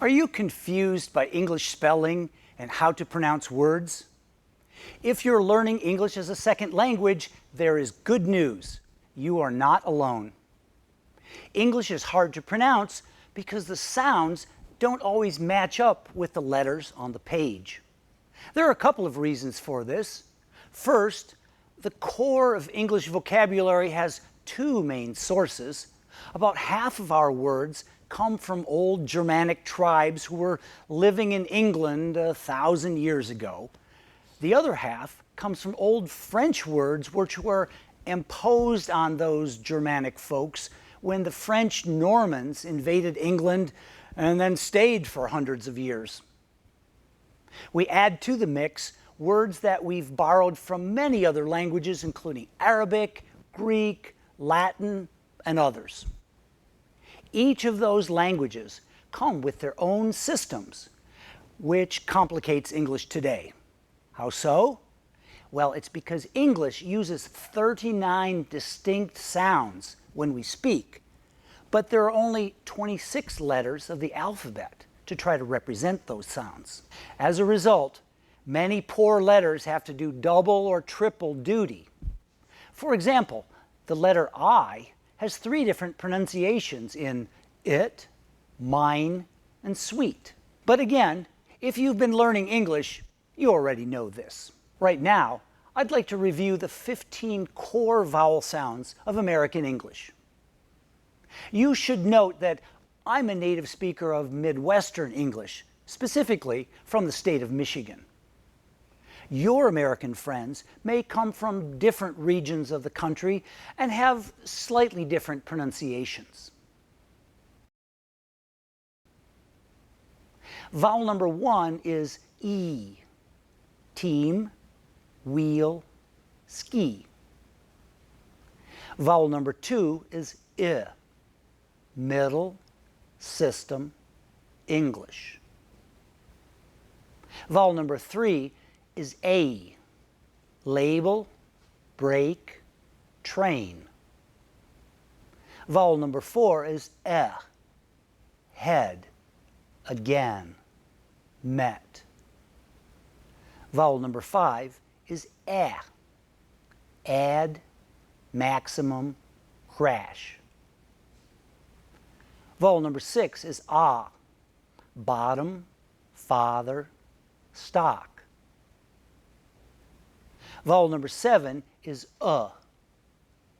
Are you confused by English spelling and how to pronounce words? If you're learning English as a second language, there is good news. You are not alone. English is hard to pronounce because the sounds don't always match up with the letters on the page. There are a couple of reasons for this. First, the core of English vocabulary has two main sources. About half of our words come from old Germanic tribes who were living in England 1,000 years ago. The other half comes from old French words which were imposed on those Germanic folks when the French Normans invaded England and then stayed for hundreds of years. We add to the mix words that we've borrowed from many other languages, including Arabic, Greek, Latin, and others. Each of those languages come with their own systems, which complicates English today. How so? Well, it's because English uses 39 distinct sounds when we speak, but there are only 26 letters of the alphabet to try to represent those sounds. As a result, many poor letters have to do double or triple duty. For example, the letter I has 3 different pronunciations in it, mine, and sweet. But again, if you've been learning English, you already know this. Right now, I'd like to review the 15 core vowel sounds of American English. You should note that I'm a native speaker of Midwestern English, specifically from the state of Michigan. Your American friends may come from different regions of the country and have slightly different pronunciations. Vowel number 1 is E. Team, wheel, ski. Vowel number 2 is I. Middle, system, English. Vowel number 3 is A. Label, brake, train. Vowel number 4 is E. Head, again, met. Vowel number 5 is A. Add, maximum, crash. Vowel number 6 is A. Bottom, father, stock. Vowel number 7 is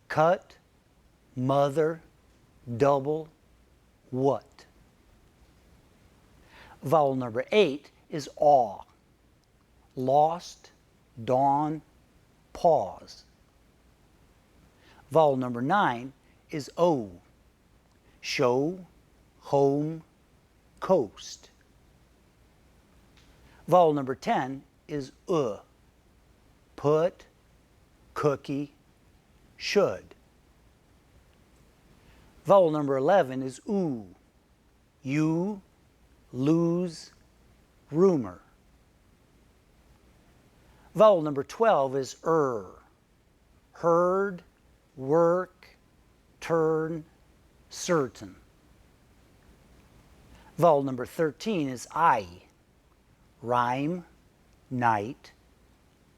cut, mother, double, what. Vowel number 8 is aw. Lost, dawn, pause. Vowel number 9 is o. Show, home, coast. Vowel number 10 is put, cookie, should. Vowel number 11 is oo. You, lose, rumor. Vowel number 12 is heard, work, turn, certain. Vowel number 13 is I. Rhyme, night,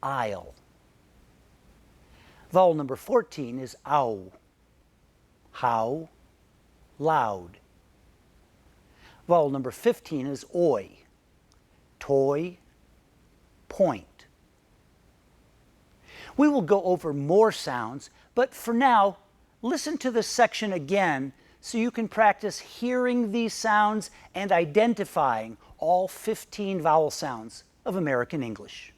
aisle. Vowel number 14 is ow. How, loud. Vowel number 15 is oi. Toy, point. We will go over more sounds, but for now, listen to this section again so you can practice hearing these sounds and identifying all 15 vowel sounds of American English.